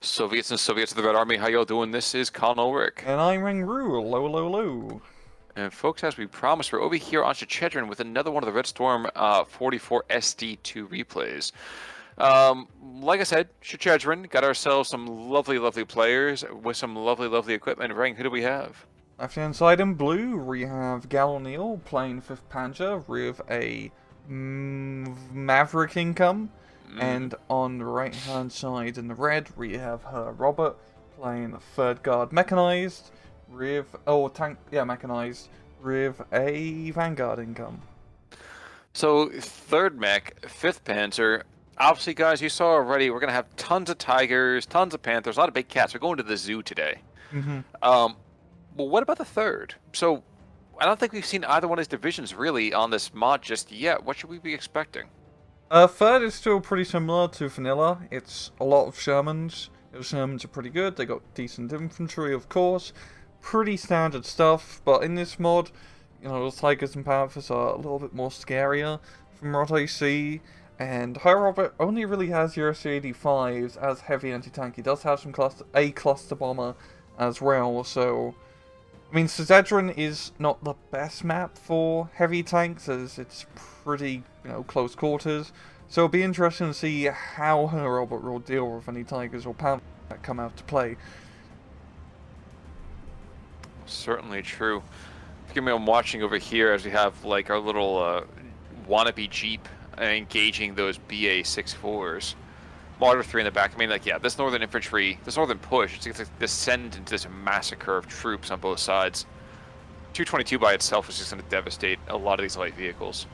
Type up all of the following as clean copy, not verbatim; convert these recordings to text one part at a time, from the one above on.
Soviets and Soviets of the Red Army, how y'all doing? This is Colonel Rick. And I'm Rangru, low, low, low. And folks, as we promised, we're over here on Shechedrin with another one of the Red Storm 44 SD2 replays. Like I said, Shechedrin, got ourselves some lovely, lovely players with some lovely, lovely equipment. Rang, who do we have? Left hand side in blue, we have Oneill playing 5th Panther with a Maverick income. And on the right hand side in the red, we have Herr Robert playing 3rd Guard Mechanized with, Mechanized with a Vanguard income. So, 3rd Mech, 5th Panther. Obviously, guys, you saw already, we're going to have tons of tigers, tons of panthers, a lot of big cats. We're going to the zoo today. Well, what about the 3rd? So, I don't think we've seen either one of these divisions really on this mod just yet. What should we be expecting? 3rd is still pretty similar to Vanilla. It's a lot of Shermans. The Shermans are pretty good. They got decent infantry, of course. Pretty standard stuff. But in this mod, you know, the Tigers and Panthers are a little bit more scarier from what I see. And Herr Robert only really has your SC-85s as heavy anti-tank. He does have some cluster bomber as well. So, I mean, Shechedrin is not the best map for heavy tanks, as it's pretty, close quarters. So it'll be interesting to see how Herr Robert will deal with any tigers or panthers that come out to play. Certainly true. Forgive me, I'm watching over here as we have like our little wannabe Jeep engaging those BA-64s. Martyr 3 in the back. I mean, like, yeah, this northern infantry, this northern push, it's going to descend into this massacre of troops on both sides. 222 by itself is just going to devastate a lot of these light vehicles.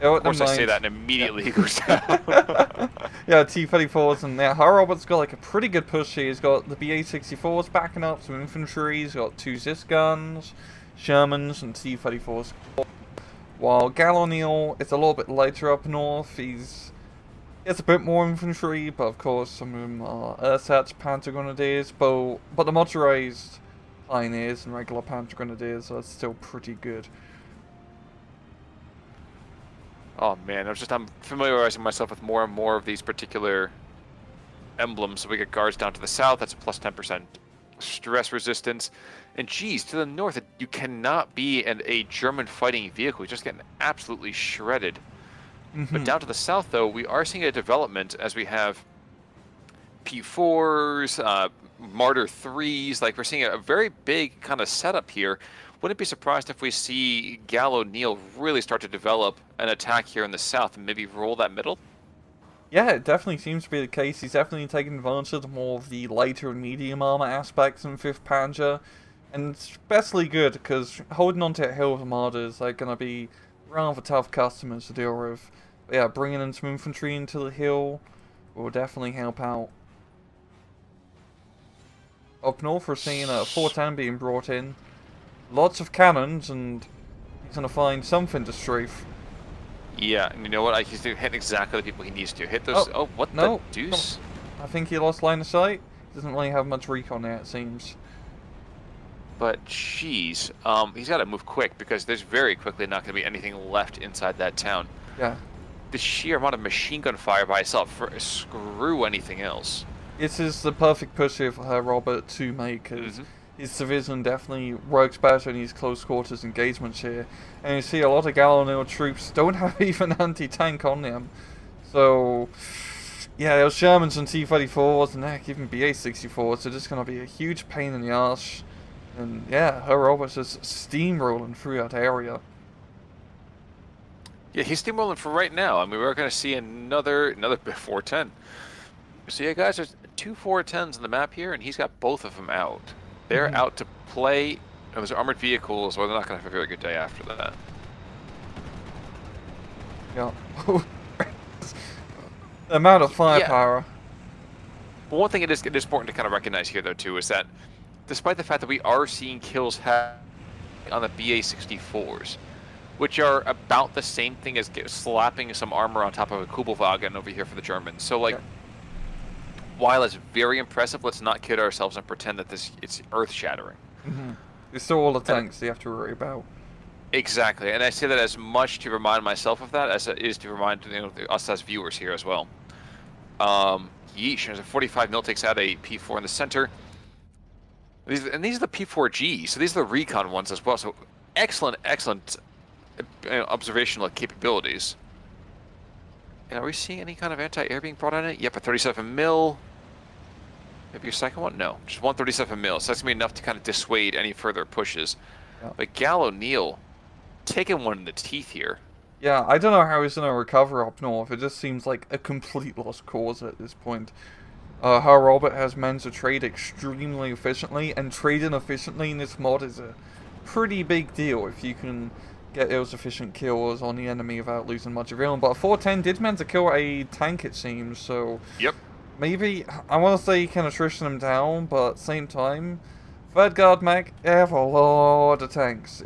Of course, I say that and immediately it goes down. Yeah, T-34s and there. Herr Robert's got like a pretty good push here. He's got the BA-64s backing up, some infantry. He's got 2 Zis guns, Shermans, and T-34s. While Oneill is a little bit lighter up north. He has a bit more infantry, but of course some of them are ersatz Panther Grenadiers, but the motorized Pioneers and regular Panther Grenadiers are still pretty good. Oh man, I'm familiarizing myself with more and more of these particular emblems. So we get guards down to the south, that's a plus 10% stress resistance. And geez, to the north, you cannot be a German fighting vehicle. You're just getting absolutely shredded. But down to the south, though, we are seeing a development as we have P4s, Martyr 3s. Like, we're seeing a very big kind of setup here. Wouldn't be surprised if we see Oneill really start to develop an attack here in the south and maybe roll that middle? Yeah, it definitely seems to be the case. He's definitely taking advantage of more of the lighter and medium armor aspects in 5th Panzer. And it's especially good because holding onto that hill with Armadas are going to be rather tough customers to deal with. But yeah, bringing in some infantry into the hill will definitely help out. Up north, we're seeing a 410 being brought in. Lots of cannons, and he's going to find something to strafe. Yeah, and you know what? He's hitting exactly the people he needs to. Hit those... Oh, what the deuce? I think he lost line of sight. Doesn't really have much recon there, it seems. But, jeez. He's got to move quick, because there's very quickly not going to be anything left inside that town. Yeah. The sheer amount of machine gun fire by itself, screw anything else. This is the perfect push here for Herr Robert to make, because his division definitely works better in these close quarters engagements here. And you see a lot of Oneill troops don't have even anti-tank on them. So, yeah, those Shermans and T-34s and heck, even BA-64s are just going to be a huge pain in the arse. And yeah, Herr Robert's just steamrolling through that area. Yeah, he's steamrolling for right now. I mean, we're going to see another 410. So yeah, guys, there's 2 410s on the map here, and he's got both of them out. They're out to play. Those are armored vehicles, or they're not going to have a very good day after that. Yeah. The amount of firepower. Yeah. But one thing it is important to kind of recognize here, though, too, is that despite the fact that we are seeing kills on the BA-64s, which are about the same thing as slapping some armor on top of a Kubelwagen over here for the Germans. So, like, while it's very impressive, let's not kid ourselves and pretend that it's earth-shattering. There's still all the tanks you have to worry about. Exactly, and I say that as much to remind myself of that as it is to remind us as viewers here as well. Yeesh, there's a 45 mil takes out a P4 in the center. These are the P4G, so these are the recon ones as well. So excellent observational capabilities. And are we seeing any kind of anti-air being brought on it? Yep, a 37 mil. Maybe your second one? No, just 137 mil. So that's gonna be enough to kind of dissuade any further pushes. Yeah. But Oneill taking one in the teeth here. Yeah, I don't know how he's gonna recover up north. It just seems like a complete lost cause at this point. Herr Robert has managed to trade extremely efficiently, and trading efficiently in this mod is a pretty big deal if you can get those efficient kills on the enemy without losing much of your own. But 410 did manage to kill a tank, it seems, so Yep. maybe, I want to say he can attrition him down, but at the same time, Third Guard Mech, they have a lot of tanks.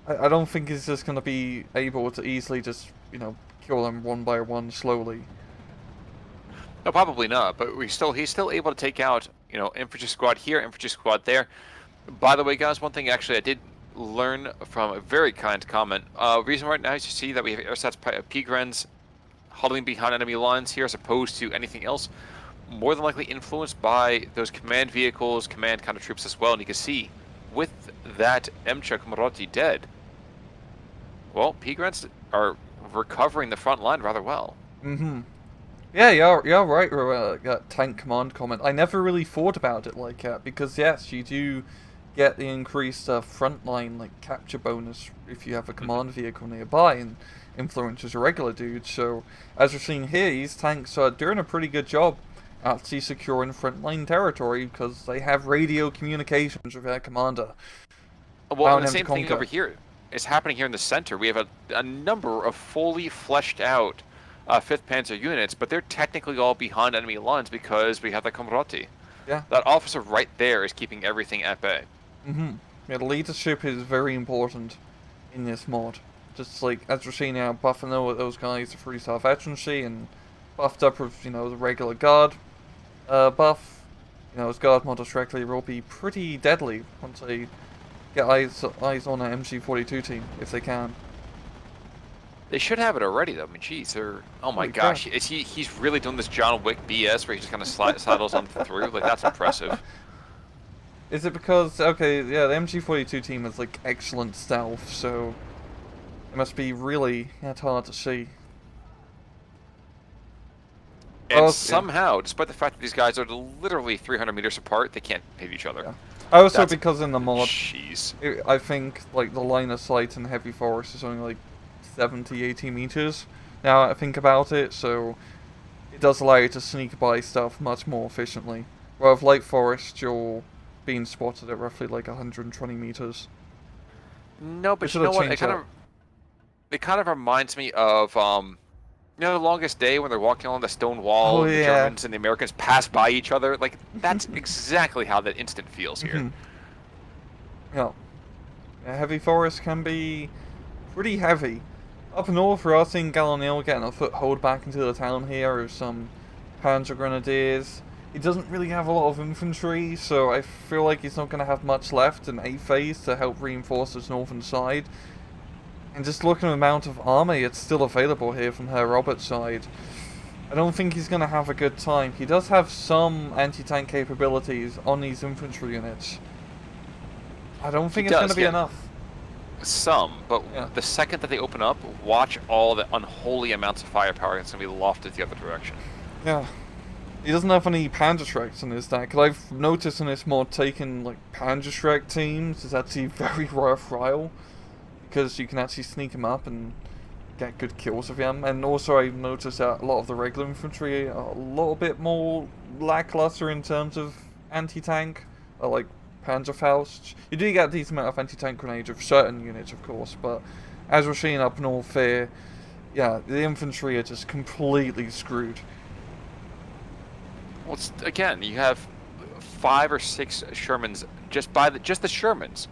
I don't think he's just going to be able to easily just, you know, kill them one by one slowly. No, probably not. But he's still able to take out, you know, infantry squad here, infantry squad there. By the way, guys, one thing actually I did learn from a very kind comment. Reason right now is you see that we have airstats P-Grens huddling behind enemy lines here as opposed to anything else. More than likely influenced by those command vehicles, command kind of troops as well. And you can see with that Mchuk Maroti dead, well, P-Grens are recovering the front line rather well. Mm-hmm. Yeah, you're right, that tank command comment. I never really thought about it like that, because yes, you do get the increased frontline like capture bonus if you have a command vehicle nearby and influences a regular dude. So as we're seeing here, these tanks are doing a pretty good job actually securing frontline territory because they have radio communications with their commander. Well, and the same thing over here is happening here in the center. We have a number of fully fleshed out 5th Panzer units, but they're technically all behind enemy lines because we have the Komroti. Yeah. That officer right there is keeping everything at bay. Mm-hmm. Yeah, the leadership is very important in this mod. Just like, as we're seeing now, buffing out those guys to 3-star veterancy and buffed up with, you know, the regular guard buff. You know, his guard models directly will be pretty deadly once they get eyes on an MG42 team, if they can. They should have it already, though. I mean, geez, oh my gosh, he's really doing this John Wick BS where he just kind of sidles on through. Like, that's impressive. Is it because, okay, yeah, the MG42 team has like excellent stealth, so it must be really hard to see. And somehow, despite the fact that these guys are literally 300 meters apart, they can't hit each other. Yeah. Also, because in the mod, I think like the line of sight in heavy forest is only like 70-80 meters. Now I think about it, so it does allow you to sneak by stuff much more efficiently. While with light forest, you're being spotted at roughly like 120 meters. No, but you know what? It kind of reminds me of you know, the Longest Day when they're walking along the stone wall and the Germans and the Americans pass by each other. Like, that's exactly how that instant feels here. Yeah. Heavy forest can be pretty heavy. Up north, we are seeing Oneill getting a foothold back into the town here with some Panzer Grenadiers. He doesn't really have a lot of infantry, so I feel like he's not going to have much left in A phase to help reinforce his northern side. And just looking at the amount of army it's still available here from Herr Robert's side, I don't think he's going to have a good time. He does have some anti-tank capabilities on these infantry units. I don't think it's going to be enough. Some, but the second that they open up, watch all the unholy amounts of firepower that's going to be lofted the other direction. Yeah. He doesn't have any Panzerschrecks in his deck. I've noticed in this mod taking like Panzerschreck teams is actually very worthwhile, because you can actually sneak them up and get good kills with them. And also I've noticed that a lot of the regular infantry are a little bit more lackluster in terms of anti-tank, like Panzerfaust. You do get a decent amount of anti-tank grenades with certain units, of course, but as we're seeing up north here, yeah, the infantry are just completely screwed. Well, again, you have 5 or 6 Shermans, just the Shermans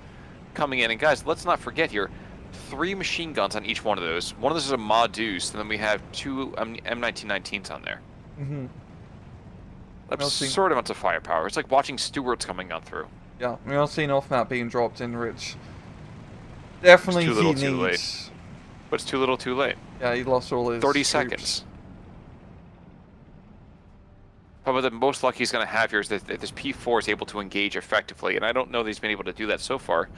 coming in. And guys, let's not forget here, 3 machine guns on each one of those. One of those is a Ma Deuce, and then we have 2 M1919s on there. Absurd amounts of firepower. It's like watching Stuarts coming on through. Yeah, we are seeing off-map being dropped in, which definitely he needs. Too late. But it's too little too late. Yeah, he lost all his 30 troops. seconds. Probably the most luck he's going to have here is that this P4 is able to engage effectively, and I don't know that he's been able to do that so far.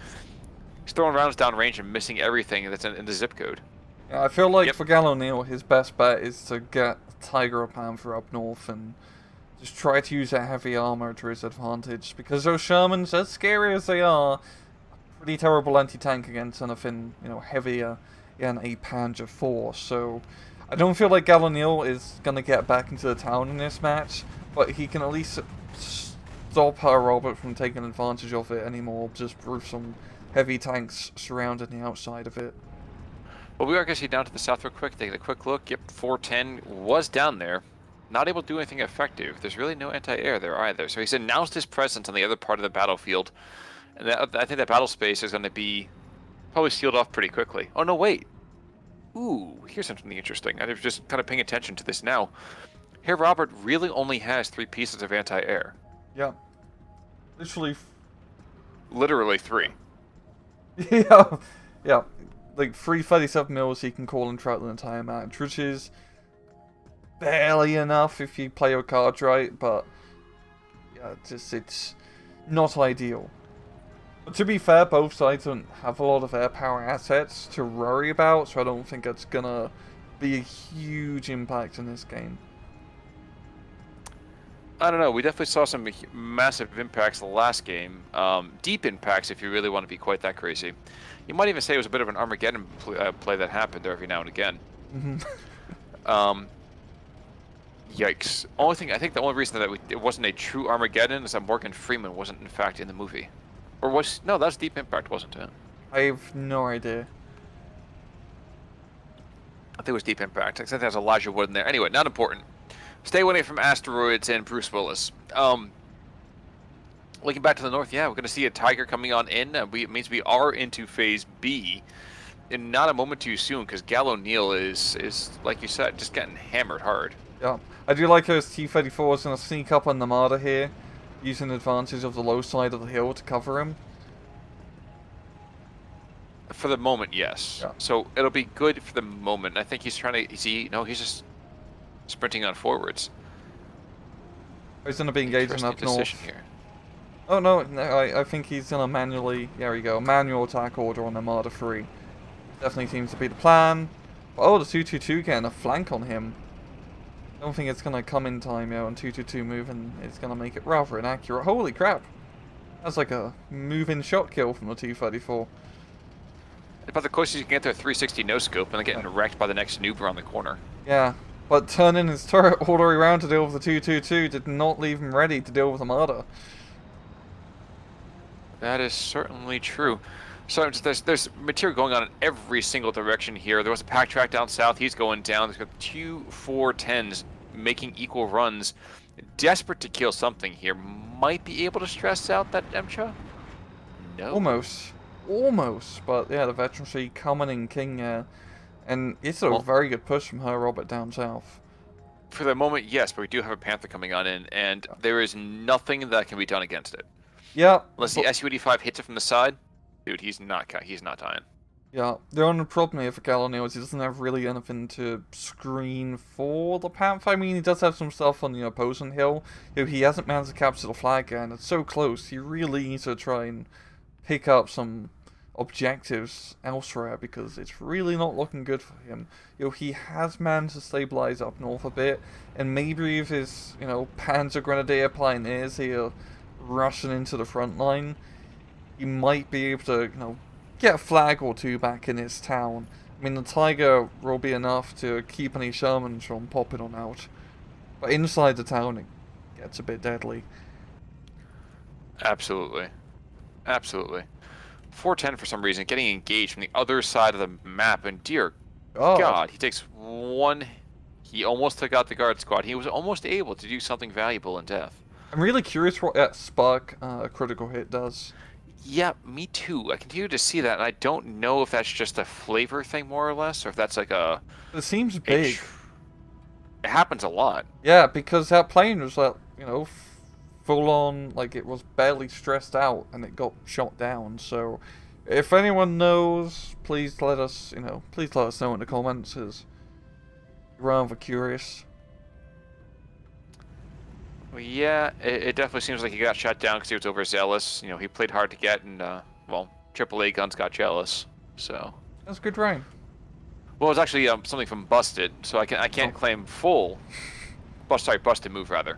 He's throwing rounds downrange and missing everything that's in the zip code. Yeah, I feel like for O'Neill, his best bet is to get Tiger or Panther up north and just try to use that heavy armor to his advantage, because those Shermans, as scary as they are pretty terrible anti-tank against anything, heavier than a Panzer IV. So I don't feel like O'Neill is going to get back into the town in this match, but he can at least stop Herr Robert from taking advantage of it anymore, just with some heavy tanks surrounding the outside of it. Well, we are going to see down to the south real quick, taking a quick look. Yep, 410 was down there. Not able to do anything effective. There's really no anti-air there either. So he's announced his presence on the other part of the battlefield. And I think that battle space is going to be probably sealed off pretty quickly. Oh, no, wait. Ooh, here's something interesting. I'm just kind of paying attention to this now. Herr Robert really only has 3 pieces of anti-air. Yeah. Literally 3. Yeah. Yeah. Like 337 mils he can call and throughout the entire match, which is barely enough if you play your cards right, but yeah, it's not ideal. But to be fair, both sides don't have a lot of air power assets to worry about, so I don't think it's gonna be a huge impact in this game. I don't know. We definitely saw some massive impacts the last game. Deep impacts, if you really want to be quite that crazy. You might even say it was a bit of an Armageddon play that happened there every now and again. Yikes. I think the only reason that it wasn't a true Armageddon is that Morgan Freeman wasn't in fact in the movie. Or was... No, that's Deep Impact, wasn't it? I have no idea. I think it was Deep Impact. I think there's Elijah Wood in there. Anyway, not important. Stay away from asteroids and Bruce Willis. Looking back to the north, yeah, we're going to see a Tiger coming on in. It means we are into Phase B. And not a moment too soon, because O'Neill is, like you said, just getting hammered hard. Yeah. I do like how his T-34 is going to sneak up on the Marder here, using advantage of the low side of the hill to cover him. For the moment, yes. Yeah. So it'll be good for the moment. I think he's trying to... No, he's just sprinting on forwards. He's going to be engaging up north. Here. Oh, no, I think he's going to manually... There we go. Manual attack order on the Marder 3. Definitely seems to be the plan. But, oh, the 222 getting a flank on him. I don't think it's going to come in time, and 222 moving is going to make it rather inaccurate. Holy crap. That's like a move-in shot kill from the T-34. About the closest you can get to a 360 no-scope and then getting wrecked by the next noob around the corner. Yeah, but turning his turret all the way around to deal with the 222 did not leave him ready to deal with the Marder. That is certainly true. So there's material going on in every single direction here. There was a pack track down south. He's going down. There's got 2 410s making equal runs. Desperate to kill something here. Might be able to stress out that Emcha? No. Almost. But yeah, the veterancy coming in king and it's a very good push from Herr Robert down south. For the moment, yes, but we do have a Panther coming on in, and there is nothing that can be done against it. Yeah. Unless the Su-85 hits it from the side. Dude, he's not dying. Yeah, the only problem here for O'Neill is he doesn't have really anything to screen for the Panther. I mean, he does have some stuff on the opposing hill. He hasn't managed to capture the flag yet, and it's so close. He really needs to try and pick up some objectives elsewhere, because it's really not looking good for him. He has managed to stabilize up north a bit, and maybe if his, Panzer Grenadier pioneers here rushing into the front line, he might be able to, get a flag or 2 back in his town. I mean, the Tiger will be enough to keep any Shermans from popping on out. But inside the town, it gets a bit deadly. Absolutely. 410, for some reason, getting engaged from the other side of the map, and dear God, he takes one... He almost took out the guard squad. He was almost able to do something valuable in death. I'm really curious what that spark critical hit does. Yeah, me too. I continue to see that, and I don't know if that's just a flavor thing, more or less, or if that's like a... It seems big. It happens a lot. Yeah, because that plane was like, full on, like it was barely stressed out, and it got shot down. So, if anyone knows, please let us, please let us know in the comments, because we're rather curious. Well, yeah, it definitely seems like he got shot down because he was overzealous. You know, he played hard to get, and well, AAA guns got jealous. So. That's good rain. Well, it's actually something from Busted, so I can't claim full. Busted Move rather.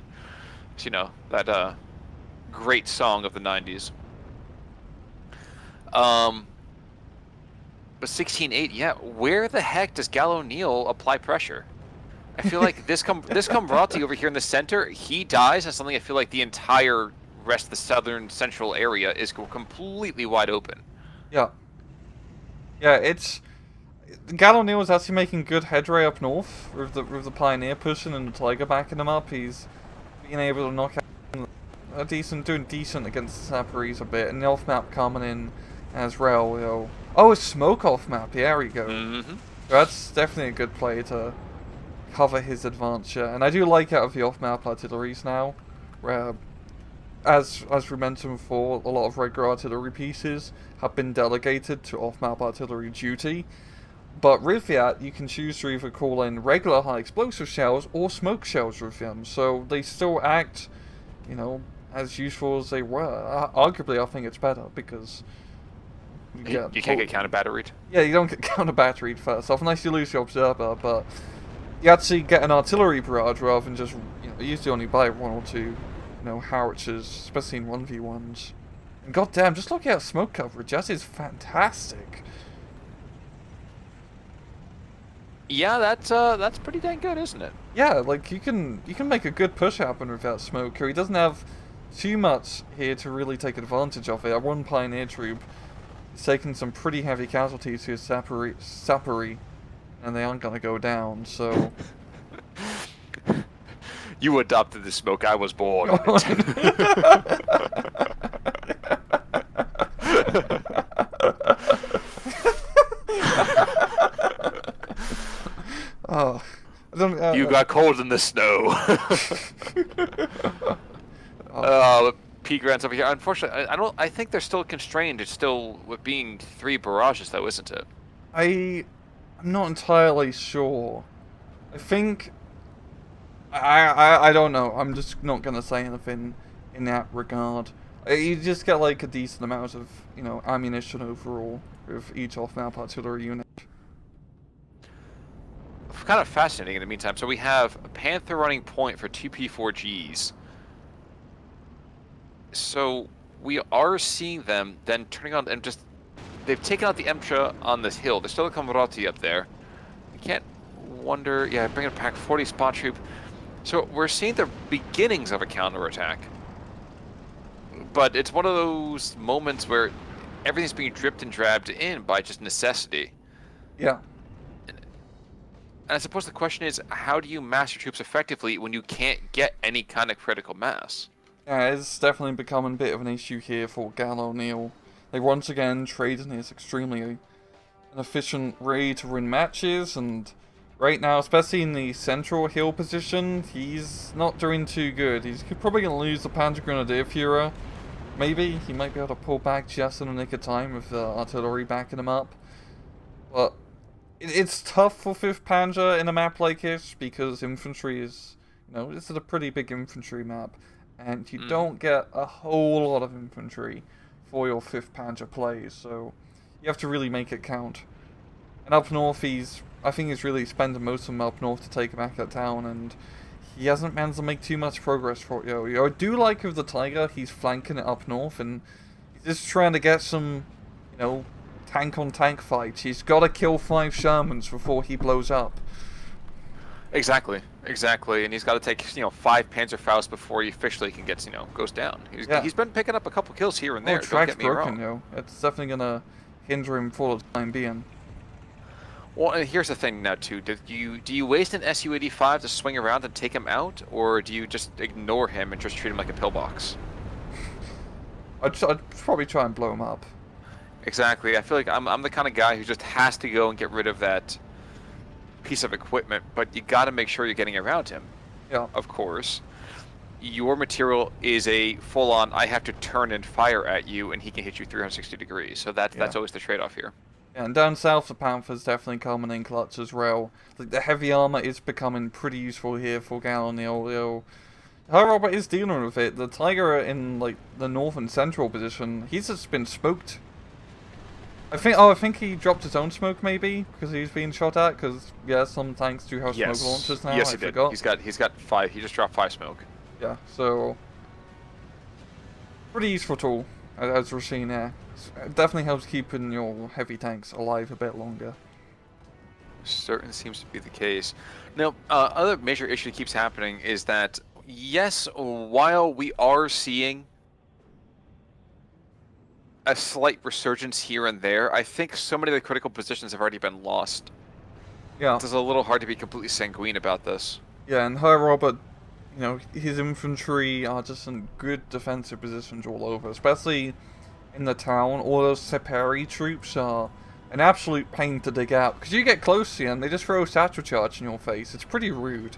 So, you know that great song of the '90s. But 16-8, yeah. Where the heck does Oneill apply pressure? I feel like this Cambrati over here in the center, he dies, and suddenly I feel like the entire rest of the southern central area is completely wide open. Yeah. Yeah, it's... Oneill is actually making good headway up north with the Pioneer pushing and the Tiger backing him up. He's being able to knock out doing decent against the Sapperies a bit, and the off map coming in as well. You know. Oh, it's smoke off map. Yeah, there we go. Mm-hmm. That's definitely a good play to cover his advance. Yeah, and I do like out of the off map artilleries now, where as we mentioned before, a lot of regular artillery pieces have been delegated to off map artillery duty. But with that, you can choose to either call in regular high explosive shells or smoke shells with them, so they still act, you know, as useful as they were. Arguably, I think it's better because you can't get counter batteried. Yeah, you don't get counter batteried first off, unless you lose your observer. But you actually get an artillery barrage rather than just, you know, usually only buy one or two, you know, howitzers, especially in 1v1s. And goddamn, just look at smoke coverage. That is fantastic. Yeah, that's pretty dang good, isn't it? Yeah, like you can make a good push happen without smoke. He doesn't have too much here to really take advantage of it. One Pioneer troop is taking some pretty heavy casualties to his sappery, and they aren't gonna go down. So you adopted the smoke. I was born. Oh, I don't, you got cold in the snow. P Grant's over here. Unfortunately, I think they're still constrained. It's still with being 3 barrages, though, isn't it? I'm not entirely sure. I think I don't know. I'm just not gonna say anything in that regard. You just get like a decent amount of, you know, ammunition overall with each off-map artillery unit. Kind of fascinating in the meantime. So we have a Panther running point for 2 P4Gs. So we are seeing them then turning on and just... They've taken out the Emtra on this hill. There's still a Cambrati up there. I can't wonder... Yeah, bring a Pack 40 spot troop. So we're seeing the beginnings of a counterattack. But it's one of those moments where everything's being dripped and drabbed in by just necessity. Yeah. And I suppose the question is, how do you mass your troops effectively when you can't get any kind of critical mass? Yeah, it's definitely becoming a bit of an issue here for Oneill. They once again traded this extremely an efficient way to win matches, and right now, especially in the central hill position, he's not doing too good. He's probably going to lose the Panzer Grenadier Führer. Maybe he might be able to pull back just in the nick of time with the artillery backing him up. But it's tough for 5th Panzer in a map like this because infantry is, you know, this is a pretty big infantry map, and you don't get a whole lot of infantry for your 5th Panzer plays, so you have to really make it count. And up north, I think he's really spending most of them up north to take back that town, and he hasn't managed to make too much progress for it. You know, I do like with the Tiger, he's flanking it up north, and he's just trying to get some, you know, tank-on-tank fights. He's got to kill 5 Shermans before he blows up. Exactly, and he's got to take, you know, 5 Panzerfaust before he officially can get, you know, goes down. He's been picking up a couple kills here and there. Don't get me wrong. You know, it's definitely gonna hinder him for the time being. Well, and here's the thing now too. Do you waste an Su-85 to swing around and take him out, or do you just ignore him and just treat him like a pillbox? I'd probably try and blow him up. Exactly. I feel like I'm the kind of guy who just has to go and get rid of that piece of equipment, but you got to make sure you're getting around him. Yeah. Of course. Your material is a full-on, I have to turn and fire at you, and he can hit you 360 degrees. So that's always the trade-off here. Yeah, and down south, the Panther's definitely coming in clutch as well. Like, the heavy armor is becoming pretty useful here for Oneill. Herr Robert is dealing with it. The Tiger in like the north and central position, he's just been smoked. I think he dropped his own smoke maybe because he's being shot at. Because yeah, some tanks do have smoke launchers now. Yes, I he did. forgot. He's got 5. He just dropped 5 smoke. Yeah, so pretty useful tool as we're seeing there. Definitely helps keeping your heavy tanks alive a bit longer. Certainly seems to be the case. Now, other major issue that keeps happening is that yes, while we are seeing a slight resurgence here and there, I think so many of the critical positions have already been lost. Yeah. It's a little hard to be completely sanguine about this. Yeah, and Herr Robert, you know, his infantry are just in good defensive positions all over, especially in the town. All those Separi troops are an absolute pain to dig out, because you get close to them, they just throw a satchel charge in your face. It's pretty rude.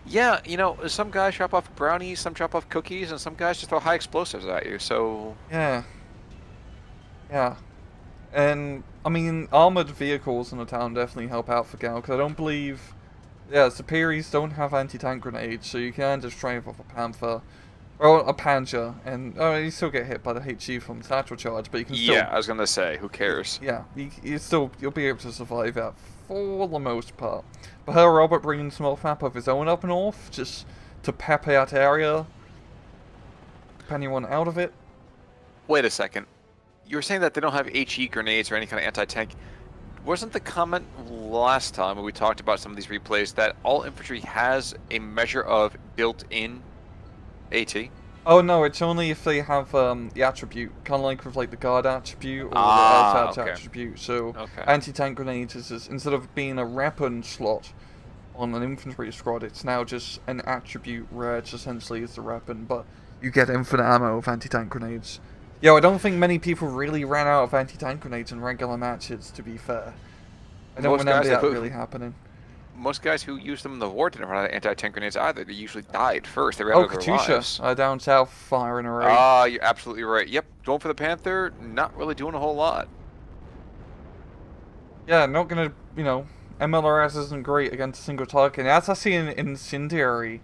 Yeah, you know, some guys drop off brownies, some drop off cookies, and some guys just throw high explosives at you, so... Yeah. Yeah. And, I mean, armored vehicles in the town definitely help out for Gal, because I don't believe... Yeah, Superis don't have anti-tank grenades, so you can just drive off a Panther. Or a Panzer, and you still get hit by the HE from satchel charge, but you can still... Yeah, I was gonna say, who cares? Yeah, you'll be able to survive that for the most part. But Herr Robert bringing some off-map of his own up north, just to pepper that area, keep anyone out of it. Wait a second. You were saying that they don't have HE grenades or any kind of anti-tank. Wasn't the comment last time when we talked about some of these replays that all infantry has a measure of built-in AT? Oh no, it's only if they have the attribute, kind of like with like the guard attribute or the okay. attribute. So Okay. anti-tank grenades is just, instead of being a weapon slot on an infantry squad, it's now just an attribute where it's essentially is the weapon, but you get infinite ammo of anti-tank grenades. Yo, I don't think many people really ran out of anti-tank grenades in regular matches, to be fair. I don't remember that really happening. Most guys who used them in the war didn't run out of anti-tank grenades either. They usually died first. They ran out of their lives. Katusha, down south, firing array. Ah, you're absolutely right. Yep, going for the Panther, not really doing a whole lot. Yeah, not gonna, you know, MLRS isn't great against a single target. As I see in incendiary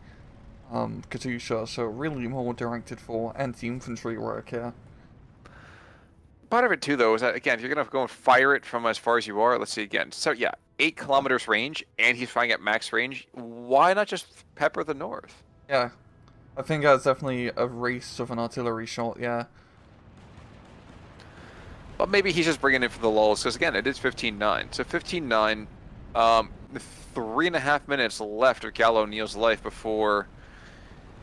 Katusha, so really more directed for anti-infantry work here. Part of it too, though, is that again, if you're gonna go and fire it from as far as you are, let's see again. So yeah, 8 kilometers range, and he's firing at max range. Why not just pepper the north? Yeah, I think that's definitely a race of an artillery shot. Yeah. But maybe he's just bringing it for the lulls, because again, it is 15-9. So 15-9, 3.5 minutes left of Gal Oneill's life before,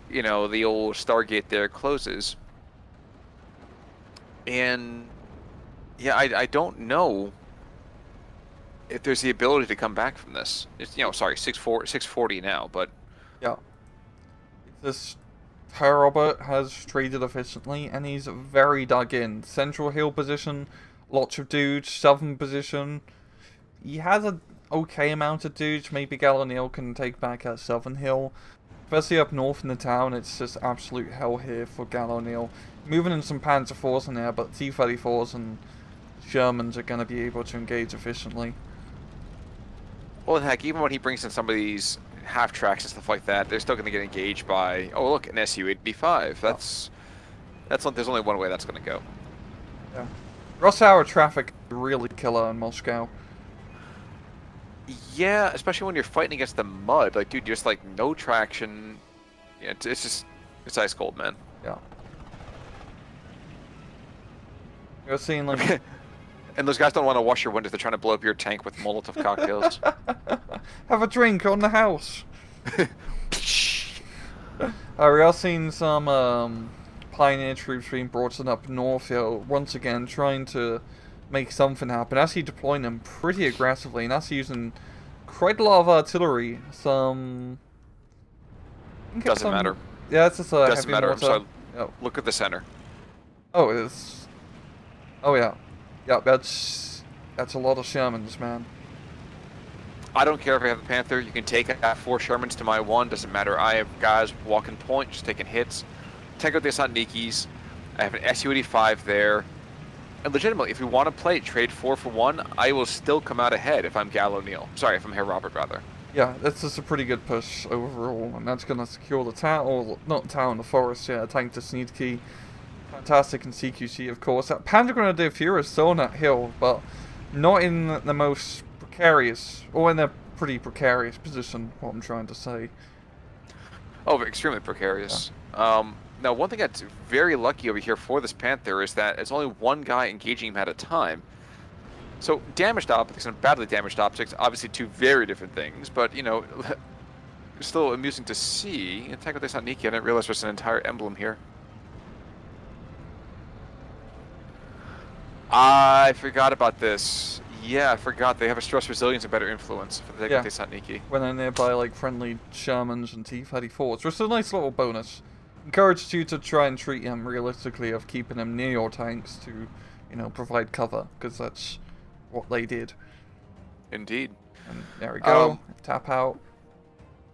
you know, the old Stargate there closes. And yeah, I don't know if there's the ability to come back from this. It's, you know, sorry, 640 now, but yeah, this Herr Robert has traded efficiently, and he's very dug in. Central hill position, lots of dudes. Southern position, he has an okay amount of dudes. Maybe Gal Oneill can take back at Southern hill. Especially up north in the town, it's just absolute hell here for Gal Oneill. Moving in some Panther 4s in there, but T-34s and Shermans are going to be able to engage efficiently. Well, heck, even when he brings in some of these half-tracks and stuff like that, they're still going to get engaged by, oh, look, an Su-85. That's there's only one way that's going to go. Yeah. Rush hour traffic really killer in Moscow. Yeah, especially when you're fighting against the mud. Like, dude, just like no traction. Yeah, it's just, it's ice cold, man. Yeah. You're seeing like... And those guys don't want to wash your windows. They're trying to blow up your tank with Molotov cocktails. Have a drink on the house. We are seeing some pioneer troops being brought in up north here, once again trying to make something happen. Actually deploying them pretty aggressively, and that's using quite a lot of artillery. Some... Doesn't matter. Yeah, it's just a Doesn't heavy matter. mortar. So, oh. Look at the center. Oh, it is. Oh yeah. Yeah, that's a lot of Shermans, man. I don't care if I have the Panther. You can take out 4 Shermans to my 1. Doesn't matter. I have guys walking point, just taking hits. Take out the Assault Nikis. I have an Su-85 there. And legitimately, if we want to play trade 4 for 1, I will still come out ahead if I'm Gal Oneill. Sorry, if I'm Herr Robert, rather. Yeah, this is a pretty good push overall, and that's going to secure the town, or not the town, the forest, yeah, tank to sneed key. Fantastic in CQC, of course. That Panther and T-34 is still on that hill, but not in the most precarious, or in a pretty precarious position, what I'm trying to say. Oh, extremely precarious. Yeah. Now, one thing that's very lucky over here for this Panther is that it's only one guy engaging him at a time. So, damaged optics and badly damaged optics, obviously two very different things, but, you know, still amusing to see. And technically it's not Niki, I didn't realize there's an entire emblem here. I forgot about this. Yeah, I forgot. They have a stress resilience and better influence for the Niki. When they're nearby, like, friendly Shermans and T-34s, which is a nice little bonus. Encourages you to try and treat him realistically of keeping him near your tanks to, you know, provide cover, because that's what they did. Indeed. And there we go. Tap out.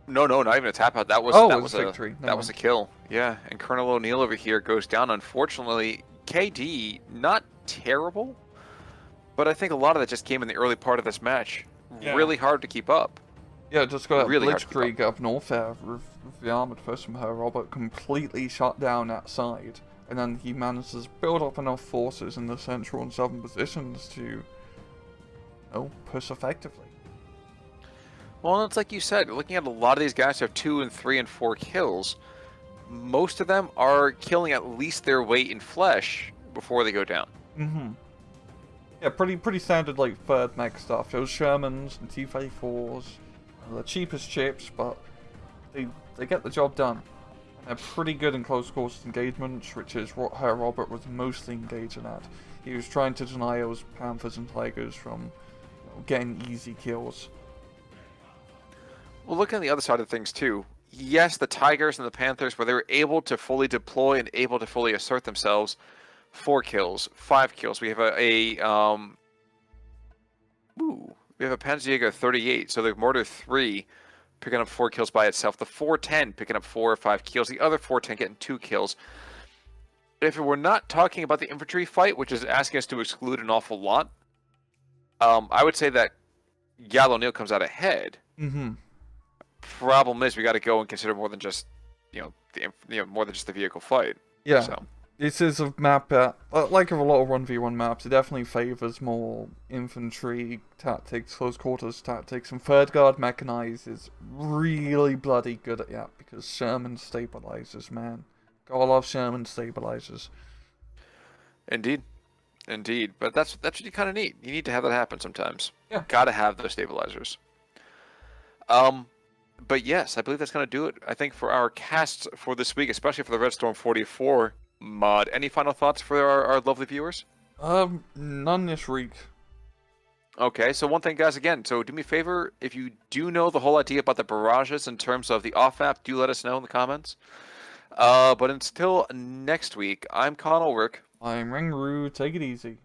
No, not even a tap out. That was a victory. That was a kill. Yeah, and Colonel Oneill over here goes down. Unfortunately, KD not terrible, but I think a lot of that just came in the early part of this match. Yeah. Really hard to keep up. Yeah, just got a really blitzkrieg up north there with the armored first from Herr Robert completely shut down that side, and then he manages to build up enough forces in the central and southern positions to push effectively. Well, it's like you said, looking at a lot of these guys who have 2 and 3 and 4 kills, most of them are killing at least their weight in flesh before they go down. Mm-hmm. Yeah, pretty standard like third mech stuff. Those Shermans and T-34s, the cheapest chips, but they get the job done. And they're pretty good in close quarters engagements, which is what Herr Robert was mostly engaging at. He was trying to deny those Panthers and Tigers from getting easy kills. Well, looking at the other side of things too, yes, the Tigers and the Panthers, where they were able to fully deploy and able to fully assert themselves, 4 kills, 5 kills. We have we have a Panzer 38, so the Mortar 3 picking up 4 kills by itself. The 410 picking up 4 or 5 kills. The other 410 getting 2 kills. If we're not talking about the infantry fight, which is asking us to exclude an awful lot, I would say that Oneill comes out ahead. Mm-hmm. Problem is, we got to go and consider more than just, more than just the vehicle fight. Yeah. So. This is a map that, like of a lot of 1v1 maps, it definitely favors more infantry tactics, close quarters tactics, and third guard mechanized is really bloody good at that because Sherman stabilizers, man. Gotta love Sherman stabilizers. Indeed. But that's what you kind of need. You need to have that happen sometimes. Yeah. Gotta have those stabilizers. But yes, I believe that's going to do it, I think, for our casts for this week, especially for the Red Storm 44 mod. Any final thoughts for our lovely viewers? None this week. Okay, so one thing, guys, again, so do me a favor, if you do know the whole idea about the barrages in terms of the off-map, do let us know in the comments. But until next week, I'm UAAAABRIG. I'm Ringru, take it easy.